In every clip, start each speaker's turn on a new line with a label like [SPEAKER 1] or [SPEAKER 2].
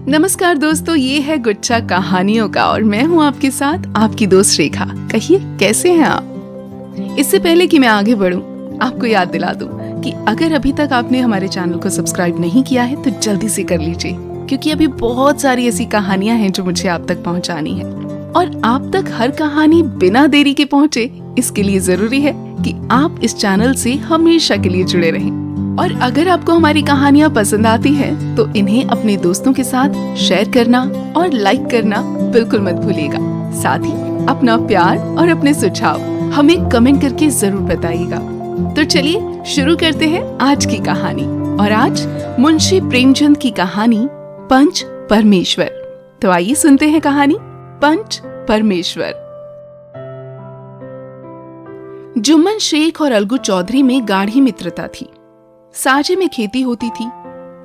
[SPEAKER 1] नमस्कार दोस्तों, ये है गुच्छा कहानियों का और मैं हूँ आपके साथ आपकी दोस्त रेखा। कहिए कैसे हैं आप। इससे पहले कि मैं आगे बढ़ूं, आपको याद दिला दूं कि अगर अभी तक आपने हमारे चैनल को सब्सक्राइब नहीं किया है तो जल्दी से कर लीजिए, क्योंकि अभी बहुत सारी ऐसी कहानियां हैं जो मुझे आप तक पहुंचानी है और आप तक हर कहानी बिना देरी के पहुंचे, इसके लिए जरूरी है कि आप इस चैनल से हमेशा के लिए जुड़े रहें। और अगर आपको हमारी कहानियाँ पसंद आती हैं, तो इन्हें अपने दोस्तों के साथ शेयर करना और लाइक करना बिल्कुल मत भूलिएगा। साथ ही अपना प्यार और अपने सुझाव हमें कमेंट करके जरूर बताइएगा। तो चलिए शुरू करते हैं आज की कहानी। और आज मुंशी प्रेमचंद की कहानी पंच परमेश्वर। तो आइए सुनते हैं कहानी पंच परमेश्वर। जुम्मन शेख और अलगू चौधरी में गाढ़ी मित्रता थी। साझे में खेती होती थी,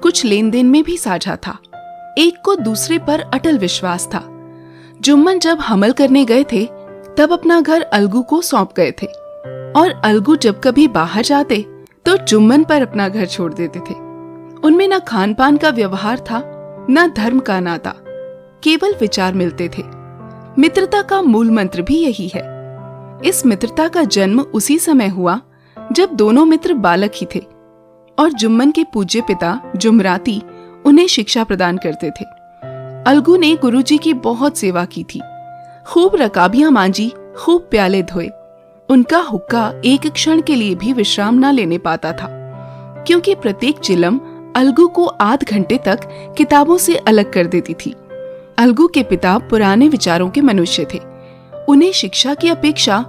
[SPEAKER 1] कुछ लेन देन में भी साझा था। एक को दूसरे पर अटल विश्वास था। जुम्मन जब हमल करने गए थे तब अपना घर अलगू को सौंप गए थे और अलगू जब कभी बाहर जाते तो जुम्मन पर अपना घर छोड़ देते थे। उनमें न खान पान का व्यवहार था, न धर्म का नाता, केवल विचार मिलते थे। मित्रता का मूल मंत्र भी यही है। इस मित्रता का जन्म उसी समय हुआ जब दोनों मित्र बालक ही थे और जुम्मन के पूज्य पिता जुमराती उन्हें शिक्षा प्रदान करते थे। अलगू ने गुरुजी की बहुत सेवा की थी, खूब रकाबियां मांजी, खूब प्याले धोए। उनका हुक्का एक क्षण के लिए भी विश्राम न लेने पाता था, क्योंकि प्रत्येक चिलम अलगू को आध घंटे तक किताबों से अलग कर देती थी। अलगू के पिता पुराने विचारों के मनुष्य थे। उन्हें शिक्षा की अपेक्षा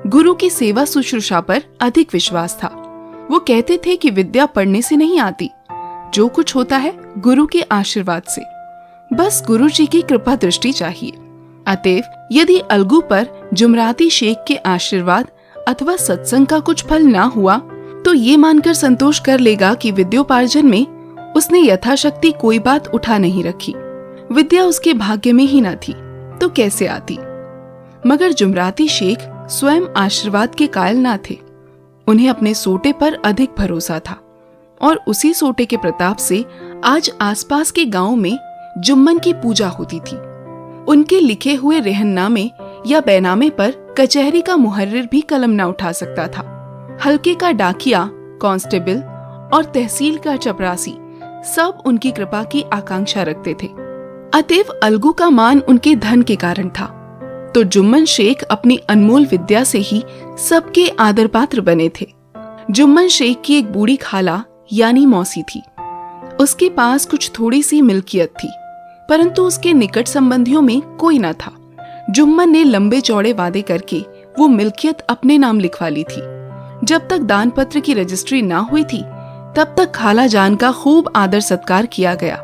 [SPEAKER 1] गुरु की सेवा शुश्रूषा पर अधिक विश्वास था। वो कहते थे कि विद्या पढ़ने से नहीं आती, जो कुछ होता है गुरु के आशीर्वाद से। बस गुरु जी की कृपा दृष्टि चाहिए। अतएव यदि अलगू पर जुमराती शेख के आशीर्वाद अथवा सत्संग का कुछ फल ना हुआ तो ये मानकर संतोष कर लेगा कि विद्योपार्जन में उसने यथाशक्ति कोई बात उठा नहीं रखी। विद्या उसके भाग्य में ही न थी तो कैसे आती। मगर जुमराती शेख स्वयं आशीर्वाद के कायल ना थे। उन्हें अपने सोटे पर अधिक भरोसा था और उसी सोटे के प्रताप से आज आसपास के गांव में जुम्मन की पूजा होती थी। उनके लिखे हुए रेहननामे या बैनामे पर कचहरी का मुहर्रिर भी कलम न उठा सकता था। हल्के का डाकिया, कांस्टेबल और तहसील का चपरासी सब उनकी कृपा की आकांक्षा रखते थे। अतएव अलगू का मान उनके धन के कारण था, तो जुम्मन शेख अपनी अनमोल विद्या से ही सबके आदर पात्र बने थे। जुम्मन शेख की एक बूढ़ी खाला यानी मौसी थी। उसके पास कुछ थोड़ी सी मिल्कियत थी, परंतु उसके निकट संबंधियों में कोई न था। जुम्मन ने लंबे चौड़े वादे करके वो मिल्कियत अपने नाम लिखवा ली थी। जब तक दान पत्र की रजिस्ट्री ना हुई थी तब तक खाला जान का खूब आदर सत्कार किया गया।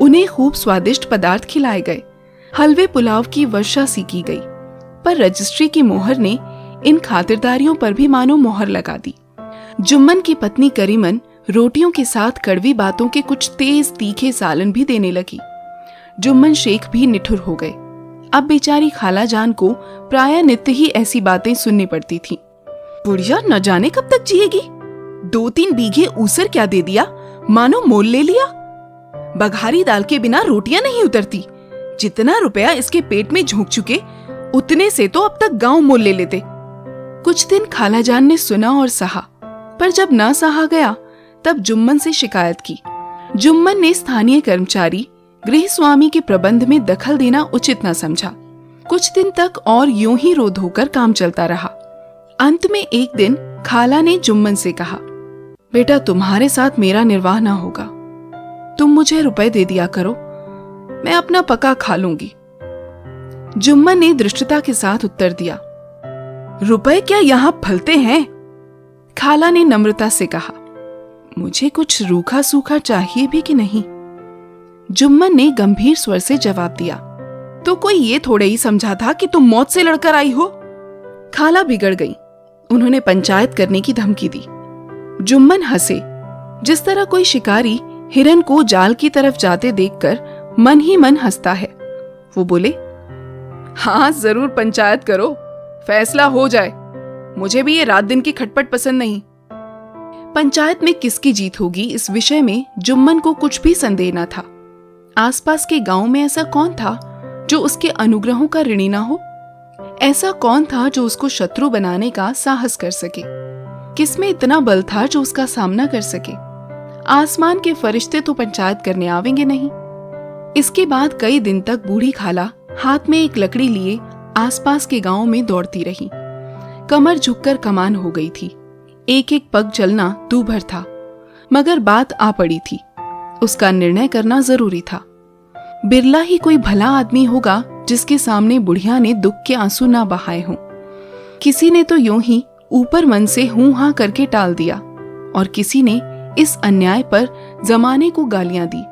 [SPEAKER 1] उन्हें खूब स्वादिष्ट पदार्थ खिलाए गए। हलवे पुलाव की वर्षा सी की गई, पर रजिस्ट्री की मोहर ने इन खातिरदारियों पर भी मानो मोहर लगा दी। जुम्मन की पत्नी करीमन रोटियों के साथ कड़वी बातों के कुछ तेज तीखे सालन भी देने लगी। जुम्मन शेख भी निठुर हो गए। अब बेचारी खाला जान को प्रायः नित्य ही ऐसी बातें सुननी पड़ती थी। बुढ़िया न जाने कब तक जिएगी। 2-3 बीघे ऊसर क्या दे दिया, मानो मोल ले लिया। बघारी दाल के बिना रोटियां नहीं उतरती। जितना रुपया इसके पेट में झोंक चुके उतने से तो अब तक गांव मोल ले लेते। कुछ दिन खाला जान ने सुना और सहा, पर जब ना सहा गया तब जुम्मन से शिकायत की। जुम्मन ने स्थानीय कर्मचारी गृह स्वामी के प्रबंध में दखल देना उचित न समझा। कुछ दिन तक और यूं ही रो धोकर काम चलता रहा। अंत में एक दिन खाला ने जुम्मन से कहा, बेटा तुम्हारे साथ मेरा निर्वाह न होगा, तुम मुझे रुपए दे दिया करो, मैं अपना पका खा लूंगी। जुम्मन ने दृष्टता के साथ उत्तर दिया, रुपए क्या यहाँ फलते हैं? खाला ने नम्रता से कहा, मुझे कुछ रूखा सूखा चाहिए भी कि नहीं? जुम्मन ने गंभीर स्वर से जवाब दिया, तो कोई ये थोड़े ही समझा था कि तुम मौत से लड़कर आई हो। खाला बिगड़ गई। उन्होंने पंचायत करने की धमकी दी। जुम्मन हंसे, जिस तरह कोई शिकारी हिरन को जाल की तरफ जाते देखकर मन ही मन हंसता है। वो बोले, हाँ जरूर पंचायत करो, फैसला हो जाए। मुझे भी ये रात दिन की खटपट पसंद नहीं। पंचायत में किसकी जीत होगी इस विषय में जुम्मन को कुछ भी संदेह न था। आसपास के गांव में ऐसा कौन था जो उसके अनुग्रहों का ऋणी ना हो? ऐसा कौन था जो उसको शत्रु बनाने का साहस कर सके? किसमें इतना बल था जो उसका सामना कर सके? आसमान के फरिश्ते तो पंचायत करने आवेंगे नहीं। इसके बाद कई दिन तक बूढ़ी खाला हाथ में एक लकड़ी लिए आसपास के गांव में दौड़ती रही। कमर झुककर कमान हो गई थी, एक एक पग चलना दूभर था, मगर बात आ पड़ी थी। उसका निर्णय करना जरूरी था। बिरला ही कोई भला आदमी होगा जिसके सामने बुढ़िया ने दुख के आंसू ना बहाए हों। किसी ने तो यूं ही ऊपर मन से हूं हां करके टाल दिया और किसी ने इस अन्याय पर जमाने को गालियां दी।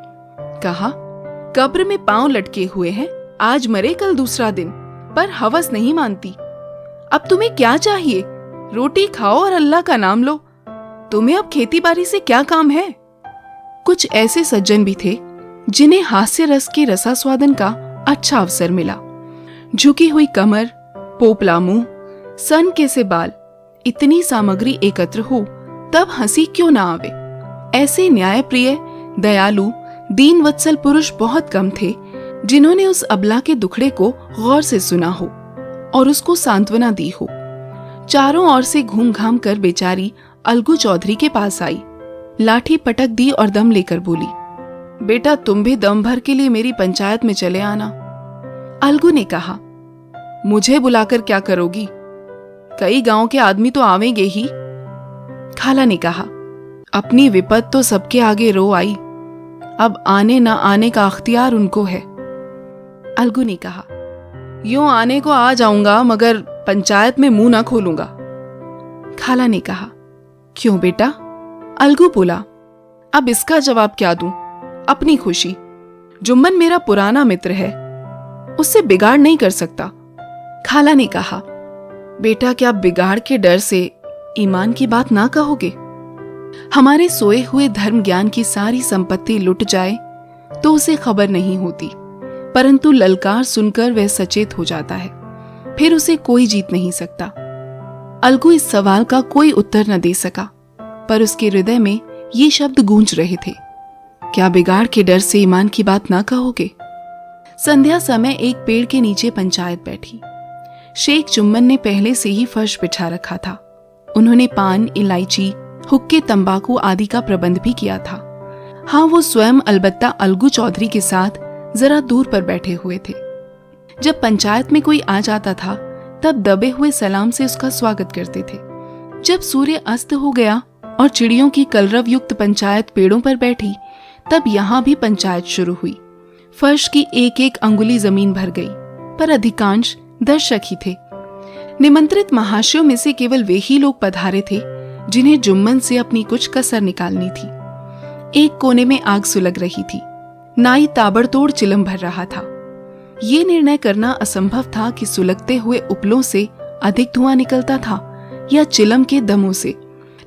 [SPEAKER 1] कहा, कब्र में पांव लटके हुए हैं, आज मरे कल दूसरा दिन, पर हवस नहीं मानती। अब तुम्हें क्या चाहिए? रोटी खाओ और अल्लाह का नाम लो। तुम्हें अब खेती बाड़ी से क्या काम है? कुछ ऐसे सज्जन भी थे जिन्हें हास्य रस के रसास्वादन का अच्छा अवसर मिला। झुकी हुई कमर, पोपला मुंह, सन के से बाल, इतनी सामग्री एकत्र हो तब हंसी क्यों ना आवे। ऐसे न्यायप्रिय, दयालु, दीन वत्सल पुरुष बहुत कम थे जिन्होंने उस अबला के दुखड़े को गौर से सुना हो और उसको सांत्वना दी हो। चारों ओर से घूम घाम कर बेचारी अलगू चौधरी के पास आई, लाठी पटक दी और दम लेकर बोली, बेटा तुम भी दम भर के लिए मेरी पंचायत में चले आना। अलगू ने कहा, मुझे बुलाकर क्या करोगी? कई गांव के आदमी तो आवेंगे ही। खाला ने कहा, अपनी विपत तो सबके आगे रो आई, अब आने ना आने का अख्तियार उनको है। अलगू ने कहा, यूं आने को आ जाऊंगा मगर पंचायत में मुंह ना खोलूंगा। खाला ने कहा, क्यों बेटा? अलगू बोला, अब इसका जवाब क्या दूं? अपनी खुशी। जुम्मन मेरा पुराना मित्र है, उससे बिगाड़ नहीं कर सकता। खाला ने कहा, बेटा क्या बिगाड़ के डर से ईमान की बात ना कहोगे? हमारे सोए हुए धर्म ज्ञान की सारी संपत्ति लुट जाए तो उसे खबर नहीं होती, परंतु ललकार सुनकर वह सचेत हो जाता है, फिर उसे कोई जीत नहीं सकता। अलगू इस सवाल का कोई उत्तर न दे सका, पर उसके हृदय में ये शब्द गूंज रहे थे, क्या बिगाड़ के डर से ईमान की बात ना कहोगे? संध्या समय एक पेड़ के नीचे पंचायत बैठी। शेख जुम्मन ने पहले से ही फर्श बिछा रखा था। उन्होंने पान, इलायची, हुक्के, तंबाकू आदि का प्रबंध भी किया था। हाँ, वो स्वयं अलबत्ता अलगू चौधरी के साथ जरा दूर पर बैठे हुए थे। जब पंचायत में कोई आ जाता था तब दबे हुए सलाम से उसका स्वागत करते थे। जब सूर्य अस्त हो गया और चिड़ियों की कलरव युक्त पंचायत पेड़ों पर बैठी, तब यहाँ भी पंचायत शुरू हुई। फर्श की एक एक अंगुली जमीन भर गई, पर अधिकांश दर्शक ही थे। निमंत्रित महाशयों में से केवल वे ही लोग पधारे थे जिन्हें जुम्मन से अपनी कुछ कसर निकालनी थी। एक कोने में आग सुलग रही थी। नाई ताबड़तोड़ चिलम भर रहा था। ये निर्णय करना असंभव था कि सुलगते हुए उपलों से अधिक धुआं निकलता था या चिलम के दमों से।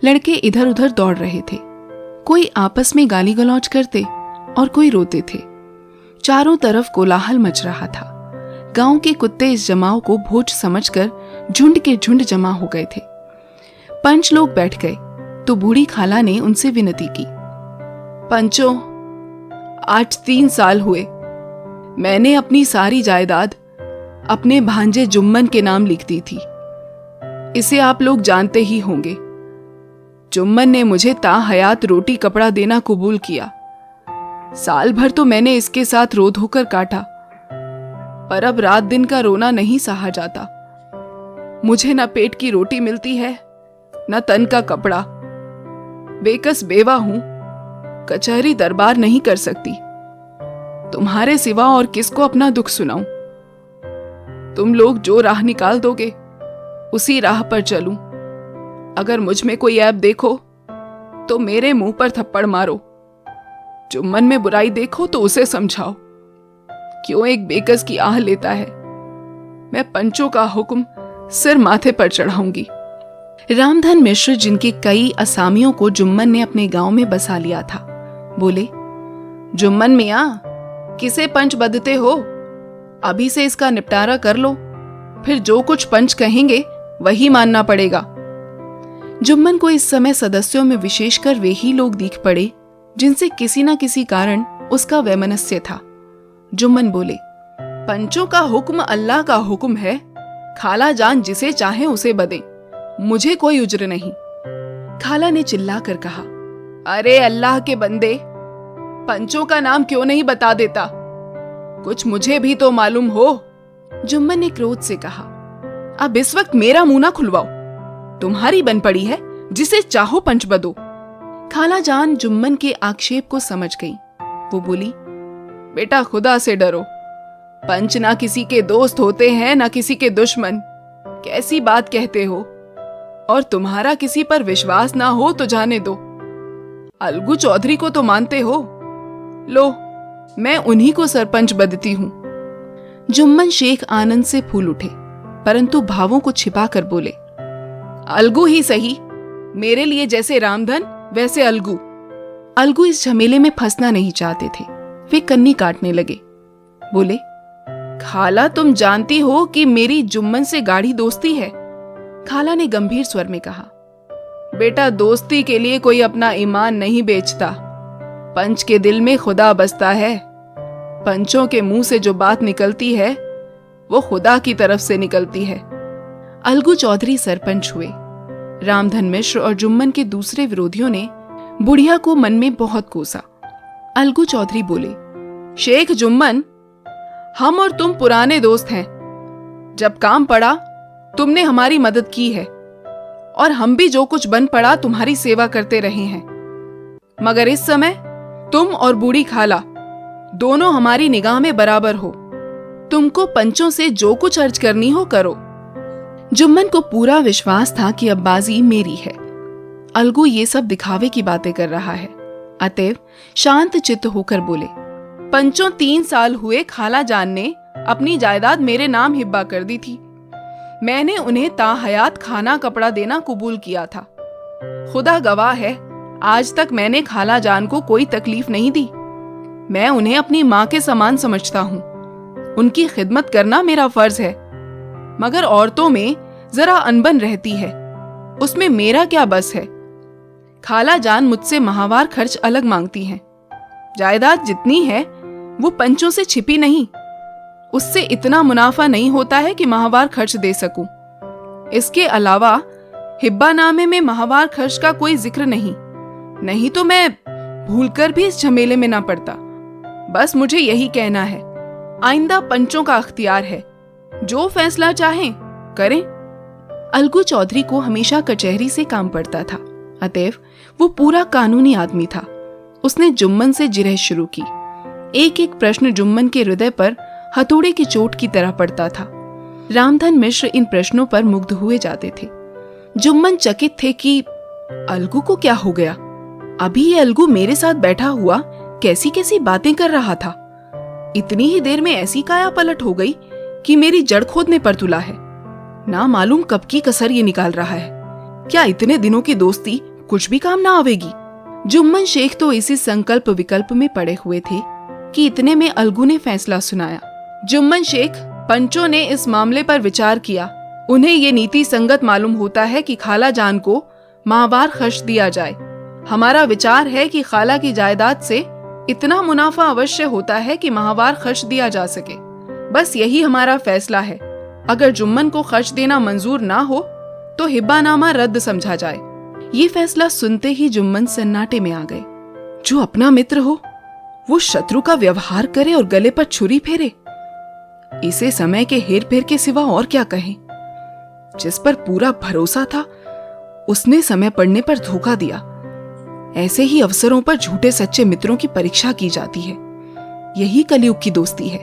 [SPEAKER 1] लड़के इधर उधर दौड़ रहे थे, कोई आपस में गाली गलौज करते और कोई रोते थे। चारों तरफ कोलाहल मच रहा था। गांव के कुत्ते इस जमाव को भोज समझकर झुंड के झुंड जमा हो गए थे। पंच लोग बैठ गए तो बूढ़ी खाला ने उनसे विनती की, पंचों, आज 3 साल हुए मैंने अपनी सारी जायदाद अपने भांजे जुम्मन के नाम लिख दी थी। इसे आप लोग जानते ही होंगे। जुम्मन ने मुझे ताहयात रोटी कपड़ा देना कबूल किया। साल भर तो मैंने इसके साथ रो धोकर काटा, पर अब रात दिन का रोना नहीं सहा जाता। मुझे न पेट की रोटी मिलती है न तन का कपड़ा। बेकस बेवा हूं, कचहरी दरबार नहीं कर सकती। तुम्हारे सिवा और किसको अपना दुख सुनाऊं? तुम लोग जो राह निकाल दोगे उसी राह पर चलूं। अगर मुझ में कोई ऐब देखो तो मेरे मुंह पर थप्पड़ मारो। जुम्मन में बुराई देखो तो उसे समझाओ। क्यों एक बेकस की आह लेता है? मैं पंचों का हुक्म सिर माथे पर चढ़ाऊंगी। रामधन मिश्र, जिनके कई असामियों को जुम्मन ने अपने गांव में बसा लिया था, बोले, जुम्मन मियां, किसे पंच बदते हो? अभी से इसका निपटारा कर लो, फिर जो कुछ पंच कहेंगे वही मानना पड़ेगा। जुम्मन को इस समय सदस्यों में विशेषकर वे ही लोग दिख पड़े जिनसे किसी न किसी कारण उसका वैमनस्य था। जुम्मन बोले, पंचों का हुक्म अल्लाह का हुक्म है, खाला जान जिसे चाहे उसे बदे, मुझे कोई उज्र नहीं। खाला ने चिल्लाकर कहा, अरे अल्लाह के बंदे, पंचों का नाम क्यों नहीं बता देता, कुछ मुझे भी तो मालूम हो। जुम्मन ने क्रोध से कहा, अब इस वक्त मेरा मुंह ना खुलवाओ, तुम्हारी बन पड़ी है, जिसे चाहो पंच बदो। खाला जान जुम्मन के आक्षेप को समझ गई। वो बोली, बेटा खुदा से डरो, पंच ना किसी के दोस्त होते हैं ना किसी के दुश्मन, कैसी बात कहते हो, और तुम्हारा किसी पर विश्वास ना हो तो जाने दो, अलगू चौधरी को तो मानते हो, लो मैं उन्हीं को सरपंच बदती हूं। जुम्मन शेख आनंद से फूल उठे, परंतु भावों को छिपाकर बोले, अलगू ही सही, मेरे लिए जैसे रामधन वैसे अलगू। अलगू इस झमेले में फंसना नहीं चाहते थे। वे कन्नी काटने लगे। बोले, खाला तुम जानती हो कि मेरी जुम्मन से गाढ़ी दोस्ती है। खाला ने गंभीर स्वर में कहा, बेटा दोस्ती के लिए कोई अपना ईमान नहीं बेचता, पंच के दिल में खुदा बसता है, पंचों के मुंह से जो बात निकलती है वो खुदा की तरफ से निकलती है। अलगू चौधरी सरपंच हुए। रामधन मिश्र और जुम्मन के दूसरे विरोधियों ने बुढ़िया को मन में बहुत कोसा। अलगू चौधरी बोले, शेख जुम्मन, हम और तुम पुराने दोस्त हैं, जब काम पड़ा तुमने हमारी मदद की है, और हम भी जो कुछ बन पड़ा तुम्हारी सेवा करते रहे हैं, मगर इस समय तुम और बूढ़ी खाला दोनों हमारी निगाह में बराबर हो, तुमको पंचों से जो कुछ अर्ज करनी हो करो। जुम्मन को पूरा विश्वास था कि अब बाजी मेरी है। अलगू ये सब दिखावे की बातें कर रहा है, अतएव शांत चित्त होकर बोले, पंचों 3 साल हुए खाला जान ने अपनी जायदाद मेरे नाम हिब्बा कर दी थी। मैंने उन्हें ताहयात खाना कपड़ा देना कबूल किया था। खुदा गवाह है, आज तक मैंने खाला जान को कोई तकलीफ नहीं दी। मैं उन्हें अपनी माँ के समान समझता हूँ, उनकी खिदमत करना मेरा फर्ज है, मगर औरतों में जरा अनबन रहती है, उसमें मेरा क्या बस है। खाला जान मुझसे माहवार खर्च अलग मांगती हैं। जायदाद जितनी है वो पंचों से छिपी नहीं, उससे इतना मुनाफा नहीं होता है कि माहवार खर्च दे सकूं। इसके अलावा हिब्बानामे में माहवार खर्च का कोई जिक्र नहीं तो मैं भूलकर भी इस झमेले में ना पड़ता। बस मुझे यही कहना है, आइंदा पंचों का अख्तियार है, जो फैसला चाहें करें। अलगू चौधरी को हमेशा कचहरी से काम पड़ता था, अतएव वो पूरा कानूनी आदमी था। उसने जुम्मन से जिरह शुरू की। एक एक प्रश्न जुम्मन के हृदय पर हथौड़े की चोट की तरह पड़ता था। रामधन मिश्र इन प्रश्नों पर मुग्ध हुए जाते थे। जुम्मन चकित थे कि अलगू को क्या हो गया। अभी ये अलगू मेरे साथ बैठा हुआ कैसी कैसी बातें कर रहा था, इतनी ही देर में ऐसी काया पलट हो गई कि मेरी जड़ खोदने पर तुला है। ना मालूम कब की कसर ये निकाल रहा है। क्या इतने दिनों की दोस्ती कुछ भी काम ना आवेगी। जुम्मन शेख तो इसी संकल्प विकल्प में पड़े हुए थे कि इतने में अलगू ने फैसला सुनाया। जुम्मन शेख, पंचों ने इस मामले पर विचार किया। उन्हें ये नीति संगत मालूम होता है कि खाला जान को माहवार खर्च दिया जाए। हमारा विचार है कि खाला की जायदाद से इतना मुनाफा अवश्य होता है कि माहवार खर्च दिया जा सके। बस यही हमारा फैसला है। अगर जुम्मन को खर्च देना मंजूर ना हो तो हिब्बानामा रद्द समझा जाए। ये फैसला सुनते ही जुम्मन सन्नाटे में आ गए। जो अपना मित्र हो वो शत्रु का व्यवहार करे और गले पर छुरी फेरे, इसे समय के हेर फेर के सिवा और क्या कहें। जिस पर पूरा भरोसा था उसने समय पड़ने पर धोखा दिया। ऐसे ही अवसरों पर झूठे सच्चे मित्रों की परीक्षा की जाती है। यही कलयुग की दोस्ती है।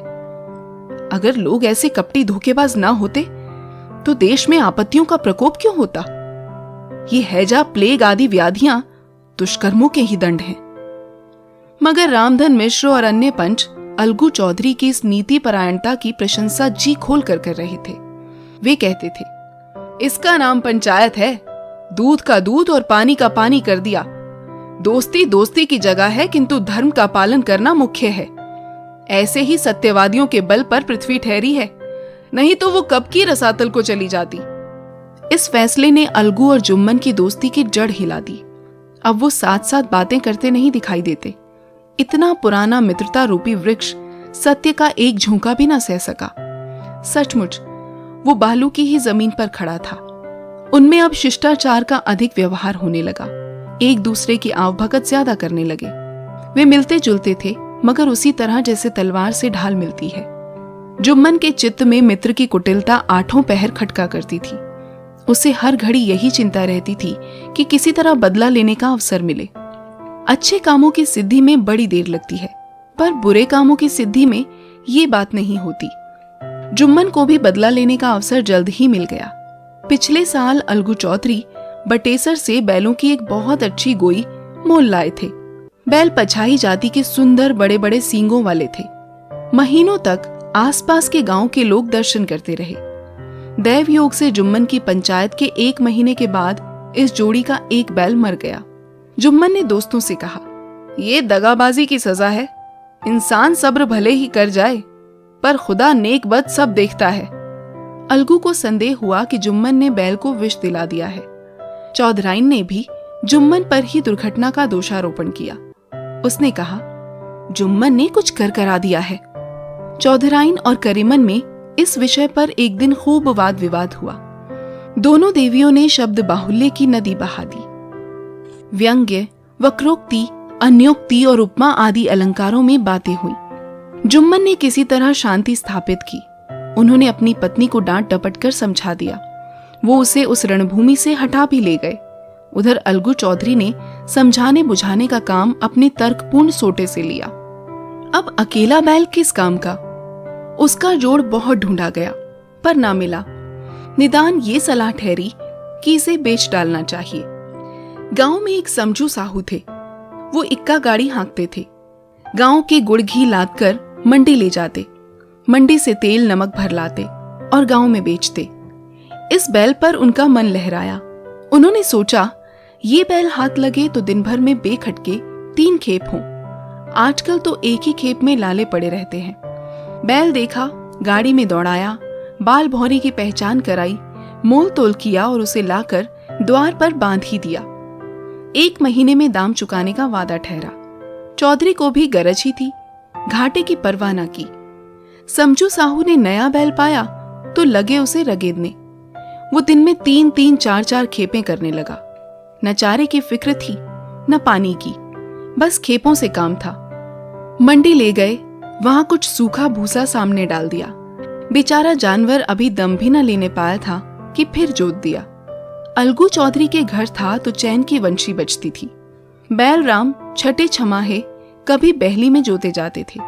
[SPEAKER 1] अगर लोग ऐसे कपटी धोखेबाज ना होते तो देश में आपत्तियों का प्रकोप क्यों होता। ये हैजा, प्लेग आदि व्याधियां दुष्कर्मों के ही दंड हैं। मगर रामधन मिश्र और अन्य पंच अलगू चौधरी की इस नीति परायणता की प्रशंसा जी खोल कर रहे थे। वे कहते थे, इसका नाम पंचायत है, दूध का दूध और पानी का पानी कर दिया। दोस्ती दोस्ती की जगह है, किंतु धर्म का पालन करना मुख्य है। ऐसे ही सत्यवादियों के बल पर पृथ्वी ठहरी है, नहीं तो वो कब की रसातल को चली जाती। इस फैसले ने अलगू और जुम्मन की दोस्ती की जड़ हिला दी। अब वो साथ साथ बातें करते नहीं दिखाई देते। इतना पुराना मित्रता रूपी वृक्ष सत्य का एक झोंका भी न सह सका। सचमुच वो बालू की ही जमीन पर खड़ा था। उनमें अब शिष्टाचार का अधिक व्यवहार होने लगा। एक दूसरे की आवभगत ज्यादा करने लगे। वे मिलते जुलते थे, मगर उसी तरह जैसे तलवार से ढाल मिलती है। जुम्मन के चित्त में मित्र की कुटिलता आठों पहर खटका करती थी। उसे हर घड़ी यही चिंता रहती थी कि किसी तरह बदला लेने का अवसर मिले। अच्छे कामों की सिद्धि में बड़ी देर लगती है, पर बुरे कामों की सिद्धि में ये बात नहीं होती। जुम्मन को भी बदला लेने का अवसर जल्द ही मिल गया। पिछले साल अलगू चौधरी बटेसर से बैलों की एक बहुत अच्छी गोई मोल लाए थे। बैल पछाई जाति के सुंदर बड़े बड़े सींगों वाले थे। महीनों तक आसपास के गांव के लोग दर्शन करते रहे। दैव योग से जुम्मन की पंचायत के 1 महीने के बाद इस जोड़ी का एक बैल मर गया। जुम्मन ने दोस्तों से कहा, ये दगाबाजी की सजा है। इंसान सब्र भले ही कर जाए, पर खुदा नेक बद सब देखता है। अलगू को संदेह हुआ कि जुम्मन ने बैल को विष दिला दिया है। चौधराइन ने भी जुम्मन पर ही दुर्घटना का दोषारोपण किया। उसने कहा, जुम्मन ने कुछ कर करा दिया है। चौधराइन और करीमन में इस विषय पर एक दिन खूब वाद विवाद हुआ। दोनों देवियों ने शब्द बाहुल्य की नदी बहा दी। व्यंग्य, वक्रोक्ति, अन्योक्ति और उपमा आदि अलंकारों में बातें हुई। जुम्मन ने किसी तरह शांति स्थापित की। उन्होंने अपनी पत्नी को डांट डपट कर समझा दिया। वो उसे उस रणभूमि से हटा भी ले गए। उधर अलगू चौधरी ने समझाने बुझाने का काम अपने तर्कपूर्ण सोटे से लिया। अब अकेला बैल किस काम का? उसका जोड़ बहुत ढूंढा गया, पर ना मिला। निदान ये सलाह ठहरी कि इसे बेच डालना चाहिए। गांव में एक समझू साहू थे। वो इक्का गाड़ी हाँकते थे। गांव के गुड़ घी लाद कर मंडी ले जाते। मंडी से तेल नमक भर लाते और गांव में बेचते। इस बैल पर उनका मन लहराया। उन्होंने सोचा, ये बैल हाथ लगे तो दिन भर में बेखटके 3 खेप हों। आजकल तो एक ही खेप में लाले पड़े रहते हैं। बैल देखा, गाड़ी में दौड़ाया, बाल भौरी की पहचान कराई, मोल तोल किया और उसे लाकर द्वार पर बांध ही दिया। 1 महीने में दाम चुकाने का वादा ठहरा। चौधरी को भी गरज ही थी, घाटे की परवाह न की। समझू साहू ने नया बैल पाया तो लगे उसे रगेदने। वो दिन में 3-3, 4-4 खेपें करने लगा। न चारे की फिक्र थी न पानी की, बस खेपों से काम था। मंडी ले गए, वहां कुछ सूखा भूसा सामने डाल दिया। बेचारा जानवर अभी दम भी न लेने पाया था कि फिर जोत दिया। अलगू चौधरी के घर था तो चैन की वंशी बजती थी। बैलराम छठे छमाहे कभी बहली में जोते जाते थे।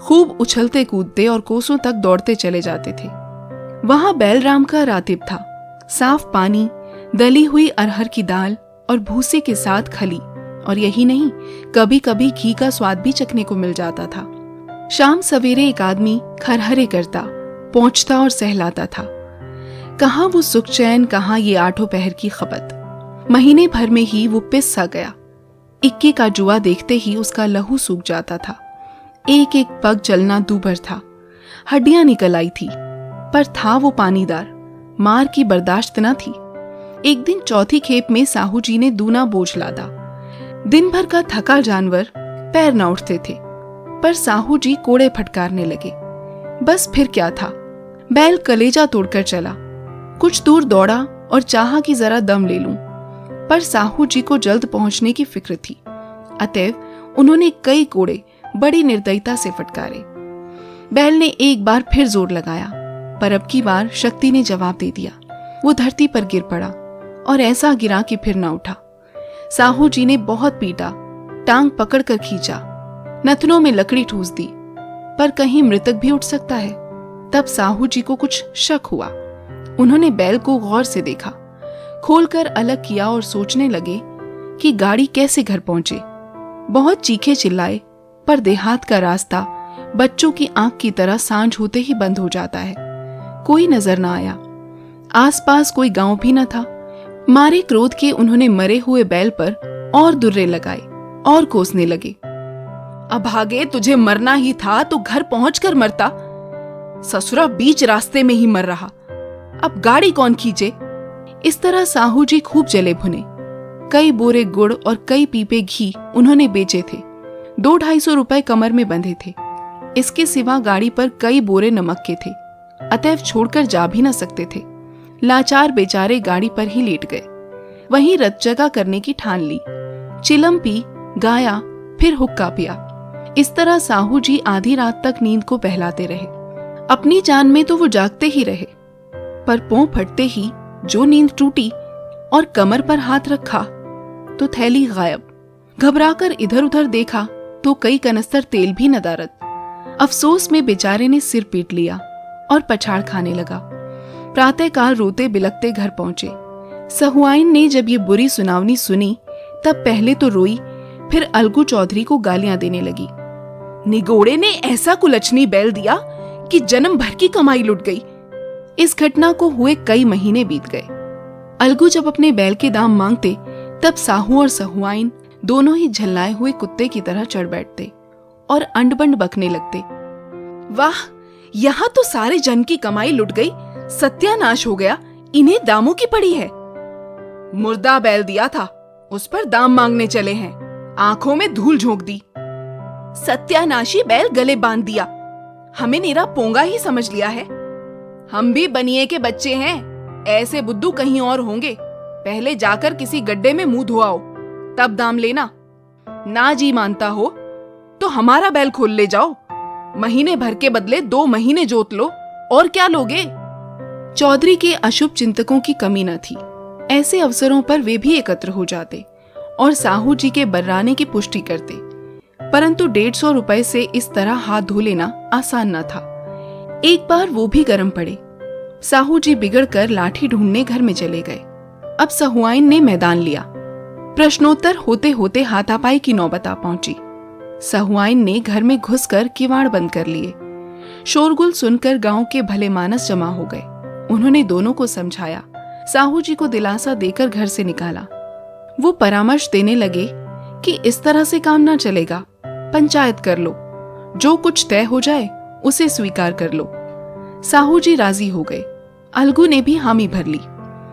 [SPEAKER 1] खूब उछलते कूदते और कोसों तक दौड़ते चले जाते थे। वहां बैलराम का रातिब था। साफ पानी, दली हुई अरहर की दाल और भूसे के साथ खली, और यही नहीं, कभी कभी घी का स्वाद भी चखने को मिल जाता था। शाम सवेरे एक आदमी खरहरे करता, पहुंचता और सहलाता था। कहाँ वो सुख चैन, कहाँ ये 8 पहर की खपत। महीने भर में ही वो पिस सा गया। इक्के का जुआ देखते ही उसका लहू सूख जाता था। एक एक पग चलना दूभर था। हड्डियां निकल आई थी, पर था वो पानीदार। मार की बर्दाश्त न थी। एक दिन चौथी खेप में साहू जी ने दूना बोझ लादा। दिन भर का थका जानवर पैर न उठते थे, पर साहू जी कोड़े फटकारने लगे। बस फिर क्या था, बैल कलेजा तोड़कर चला। कुछ दूर दौड़ा और चाहा कि जरा दम ले लूं, पर साहू जी को जल्द पहुंचने की फिक्र थी। अतएव उन्होंने कई कोड़े बड़ी निर्दयता से फटकारे। बैल ने एक बार फिर जोर लगाया, पर अब की बार शक्ति ने जवाब दे दिया। वो धरती पर गिर पड़ा और ऐसा गिरा कि फिर न उठा। साहू जी ने बहुत पीटा, टांग पकड़कर खींचा, नथनों में लकड़ी ठूस दी, पर कहीं मृतक भी उठ सकता है। तब साहू जी को कुछ शक हुआ। उन्होंने बैल को गौर से देखा, खोलकर अलग किया और सोचने लगे कि गाड़ी कैसे घर पहुंचे। बहुत चीखे चिल्लाए, पर देहात का रास्ता बच्चों की आंख की तरह सांझ होते ही बंद हो जाता है। कोई नजर न आया। आसपास कोई गांव भी न था। मारे क्रोध के उन्होंने मरे हुए बैल पर और दुर्रे लगाए और कोसने लगे। अभागे, तुझे मरना ही था तो घर पहुंचकर मरता। ससुरा बीच रास्ते में ही मर रहा, अब गाड़ी कौन खींचे। इस तरह साहू जी खूब जले भुने। कई बोरे गुड़ और कई पीपे घी उन्होंने बेचे थे। 200-250 रुपए कमर में बंधे थे। इसके सिवा गाड़ी पर कई बोरे नमक के थे, अतएव छोड़कर जा भी न सकते थे। लाचार बेचारे गाड़ी पर ही लेट गए। वहीं रत जगह करने की ठान ली। चिलम पी, गाया, फिर हुक्का पिया। इस तरह साहू जी आधी रात तक नींद को बहलाते रहे। अपनी जान में तो वो जागते ही रहे, पर पों फटते ही जो नींद टूटी और कमर पर हाथ रखा तो थैली गायब। घबराकर इधर उधर देखा तो कई कनस्तर तेल भी नदारद। अफसोस में बेचारे ने सिर पीट लिया और पछाड़ खाने लगा। प्रातःकाल रोते बिलखते घर पहुंचे। सहुआइन ने जब ये बुरी सुनावनी सुनी तब पहले तो रोई, फिर अलगू चौधरी को गालियां देने लगी। निगोड़े ने ऐसा कुलछनी बैल दिया कि जन्म भर की कमाई लुट गई। इस घटना को हुए कई महीने बीत गए। अलगू जब अपने बैल के दाम मांगते तब साहू और सहुआइन दोनों ही झल्लाए हुए कुत्ते की तरह चढ़ बैठते और अंड-बंड बकने लगते। वाह, यहाँ तो सारे जन की कमाई लुट गई, सत्यानाश हो गया, इन्हें दामों की पड़ी है। मुर्दा बैल दिया था, उस पर दाम मांगने चले हैं। आंखों में धूल झोंक दी। सत्यानाशी बैल गले बांध दिया, हमें निरा पोंगा ही समझ लिया है। हम भी बनिए के बच्चे हैं, ऐसे बुद्धू कहीं और होंगे। पहले जाकर किसी गड्ढे में मुंह धोआओ, तब दाम लेना। ना जी मानता हो तो हमारा बैल खोल ले जाओ, महीने भर के बदले 2 महीने जोत लो, और क्या लोगे। चौधरी के अशुभ चिंतकों की कमी न थी। ऐसे अवसरों पर वे भी एकत्र हो जाते और साहू जी के बर्राने की पुष्टि करते, परंतु 150 रुपए से इस तरह हाथ धो लेना आसान न था। एक बार वो भी गर्म पड़े। साहू जी बिगड़कर लाठी ढूंढने घर में चले गए। अब सहुआइन ने मैदान लिया। प्रश्नोत्तर होते होते हाथापाई की नौबत आ पहुंची। सहुआइन ने घर में घुसकर किवाड़ बंद कर लिए। शोरगुल सुनकर गांव के भले मानस जमा हो गए। उन्होंने दोनों को समझाया, साहू जी को दिलासा देकर घर से निकाला। वो परामर्श देने लगे कि इस तरह से काम ना चलेगा, पंचायत कर लो, जो कुछ तय हो जाए उसे स्वीकार कर लो। साहू जी राजी हो गए। अलगू ने भी हामी भर ली।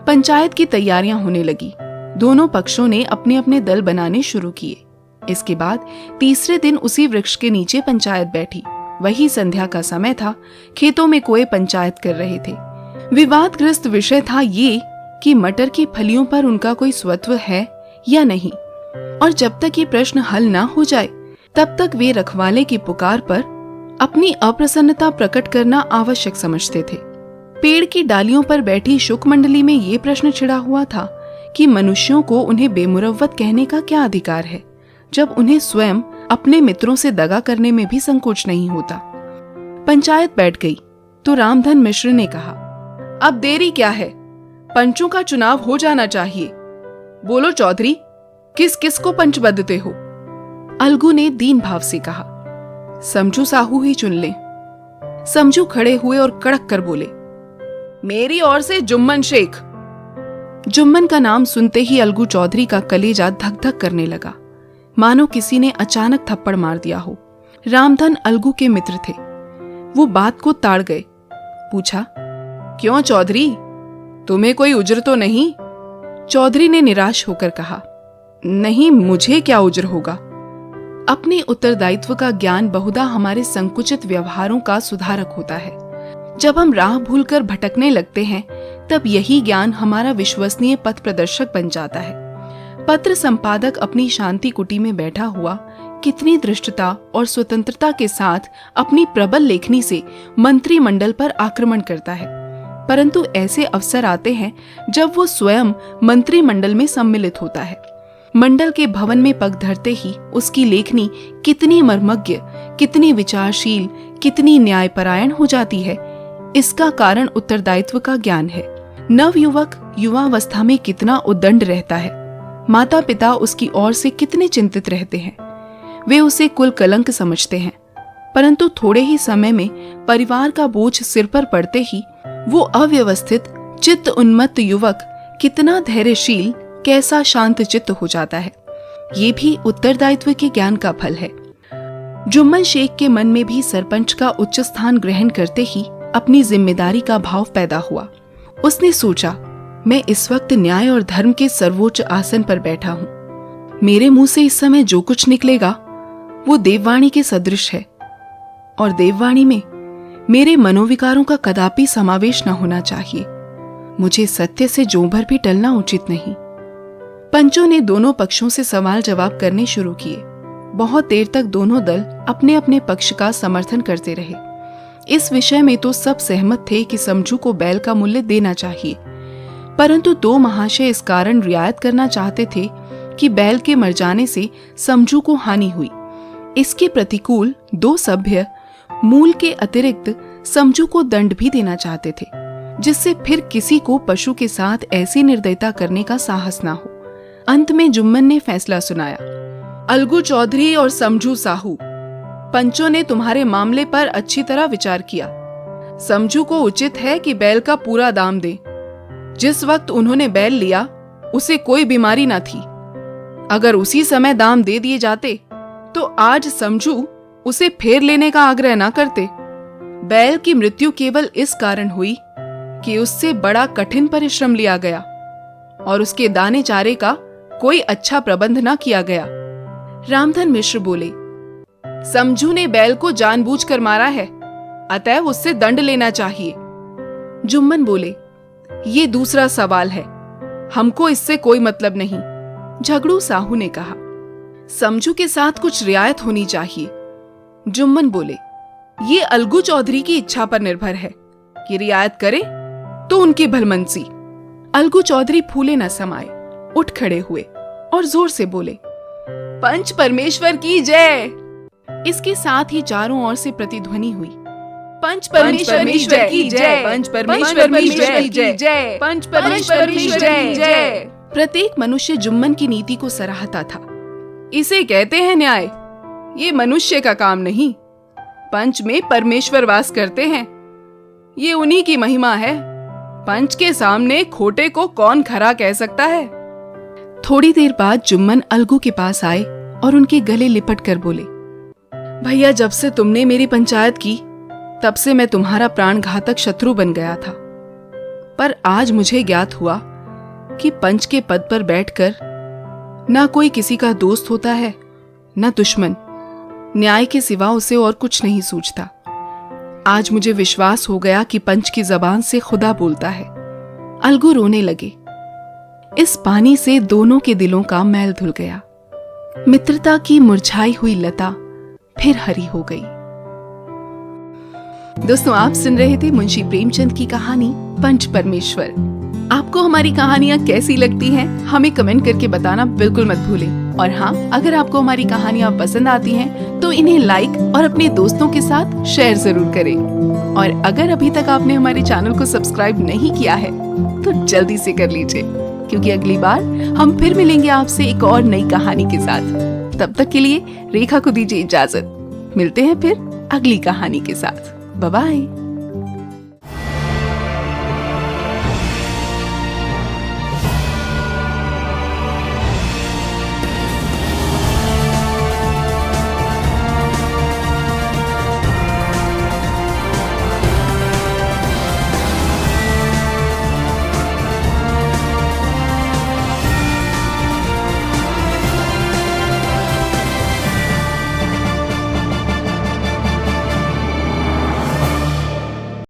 [SPEAKER 1] पंचायत की तैयारियां होने लगी। दोनों पक्षों ने अपने अपने दल बनाने शुरू किए। इसके बाद तीसरे दिन उसी वृक्ष के नीचे पंचायत बैठी। वही संध्या का समय था। खेतों में कोए पंचायत कर रहे थे। विवादग्रस्त विषय था ये कि मटर की फलियों पर उनका कोई स्वत्व है या नहीं, और जब तक ये प्रश्न हल ना हो जाए तब तक वे रखवाले की पुकार पर अपनी अप्रसन्नता प्रकट करना आवश्यक समझते थे। पेड़ की डालियों पर बैठी शुक मंडली में ये प्रश्न छिड़ा हुआ था कि मनुष्यों को उन्हें बेमुरव्वत कहने का क्या अधिकार है, जब उन्हें स्वयं अपने मित्रों से दगा करने में भी संकोच नहीं होता। पंचायत बैठ गई तो रामधन मिश्र ने कहा, अब देरी क्या है, पंचों का चुनाव हो जाना चाहिए। बोलो चौधरी, किस किस को पंच बदते हो। अलगू ने दीन भाव से कहा, समझू साहू ही चुन ले। समझू खड़े हुए और कड़क कर बोले, मेरी ओर से जुम्मन शेख। जुम्मन का नाम सुनते ही अलगू चौधरी का कलेजा धक धक करने लगा, मानो किसी ने अचानक थप्पड़ मार दिया हो। रामधन अलगू के मित्र थे। वो बात को ताड़ गए। पूछा, क्यों चौधरी, तुम्हें कोई उज्र तो नहीं? चौधरी ने निराश होकर कहा, नहीं, मुझे क्या उज्र होगा। अपने उत्तरदायित्व का ज्ञान बहुधा हमारे संकुचित व्यवहारों का सुधारक होता है। जब हम राह भूलकर भटकने लगते हैं तब यही ज्ञान हमारा विश्वसनीय पथ प्रदर्शक बन जाता है। पत्र संपादक अपनी शांति कुटी में बैठा हुआ कितनी दृष्टता और स्वतंत्रता के साथ अपनी प्रबल लेखनी से मंत्रिमंडल पर आक्रमण करता है, परंतु ऐसे अवसर आते हैं जब वो स्वयं मंत्रिमंडल में सम्मिलित होता है। मंडल के भवन में पग धरते ही उसकी लेखनी कितनी मर्मज्ञ, कितनी विचारशील, कितनी न्यायपरायण हो जाती है, इसका कारण उत्तरदायित्व का ज्ञान है। नवयुवक युवावस्था में कितना उद्दंड रहता है, माता पिता उसकी ओर से कितने चिंतित रहते हैं। वे उसे कुल कलंक समझते हैं, परंतु थोड़े ही समय में परिवार का बोझ सिर पर पड़ते ही वो अव्यवस्थित चित्त उन्मत्त युवक कितना धैर्यशील, कैसा शांत चित्त हो जाता है। ये भी उत्तरदायित्व के ज्ञान का फल है। जुम्मन शेख के मन में भी सरपंच का उच्च स्थान ग्रहण करते ही अपनी जिम्मेदारी का भाव पैदा हुआ। उसने सोचा, मैं इस वक्त न्याय और धर्म के सर्वोच्च आसन पर बैठा हूँ। मेरे मुंह से इस समय जो कुछ निकलेगा वो देववाणी के सदृश है और देववाणी में मेरे मनोविकारों का कदापि समावेश न होना चाहिए। मुझे सत्य से ज्यों भर भी टलना उचित नहीं। पंचों ने दोनों पक्षों से सवाल जवाब करने शुरू किए। बहुत देर तक दोनों दल अपने अपने पक्ष का समर्थन करते रहे। इस विषय में तो सब सहमत थे कि समझू को बैल का मूल्य देना चाहिए, परंतु दो महाशय इस कारण रियायत करना चाहते थे कि बैल के मर जाने से समझू को हानि हुई। इसके प्रतिकूल दो सभ्य मूल के अतिरिक्त समझू को दंड भी देना चाहते थे, जिससे फिर किसी को पशु के साथ ऐसी निर्दयता करने का साहस ना हो। अंत में जुम्मन ने फैसला सुनाया, अलगू चौधरी और समझू साहू, पंचों ने तुम्हारे मामले पर अच्छी तरह विचार किया। समझू को उचित है कि बैल का पूरा दाम दे। जिस वक्त उन्होंने बैल लिया उसे कोई बीमारी न थी। अगर उसी समय दाम दे दिए जाते तो आज समझू उसे फेर लेने का आग्रह न करते। बैल की मृत्यु केवल इस कारण हुई कि उससे बड़ा कठिन परिश्रम लिया गया और उसके दाने चारे का कोई अच्छा प्रबंध न किया गया। रामधन मिश्र बोले, समझू ने बैल को जानबूझकर मारा है, अतएव उससे दंड लेना चाहिए। जुम्मन बोले, ये दूसरा सवाल है, हमको इससे कोई मतलब नहीं। झगड़ू साहू ने कहा, समझू के साथ कुछ रियायत होनी चाहिए। जुम्मन बोले, ये अलगू चौधरी की इच्छा पर निर्भर है कि रियायत करे तो उनकी भलमनसी। अलगू चौधरी फूले न समाये, उठ खड़े हुए और जोर से बोले, पंच परमेश्वर की जय। इसके साथ ही चारों ओर से प्रतिध्वनि हुई, पंच परमेश्वर की जय, पंच परमेश्वर की जय, पंच परमेश्वर की जय। प्रत्येक मनुष्य जुम्मन की नीति को सराहता था। इसे कहते हैं न्याय, ये मनुष्य का काम नहीं। पंच में परमेश्वर वास करते हैं, ये उन्हीं की महिमा है। पंच के सामने खोटे को कौन खरा कह सकता है। थोड़ी देर बाद जुम्मन अलगू के पास आए और उनके गले लिपट कर बोले, भैया, जब से तुमने मेरी पंचायत की तब से मैं तुम्हारा प्राणघातक शत्रु बन गया था, पर आज मुझे ज्ञात हुआ कि पंच के पद पर बैठकर ना कोई किसी का दोस्त होता है ना दुश्मन। न्याय के सिवा उसे और कुछ नहीं सूझता। आज मुझे विश्वास हो गया कि पंच की जबान से खुदा बोलता है। अलगू रोने लगे। इस पानी से दोनों के दिलों का मैल धुल गया। मित्रता की मुरझाई हुई लता फिर हरी हो गई। दोस्तों, आप सुन रहे थे मुंशी प्रेमचंद की कहानी पंच परमेश्वर। आपको हमारी कहानियां कैसी लगती हैं, हमें कमेंट करके बताना बिल्कुल मत भूलें। और हाँ, अगर आपको हमारी कहानियां पसंद आती हैं तो इन्हें लाइक और अपने दोस्तों के साथ शेयर जरूर करें। और अगर अभी तक आपने हमारे चैनल को सब्सक्राइब नहीं किया है तो जल्दी से कर लीजिए, क्योंकि अगली बार हम फिर मिलेंगे आपसे एक और नई कहानी के साथ। तब तक के लिए रेखा को दीजिए इजाजत। मिलते हैं फिर अगली कहानी के साथ। Bye bye.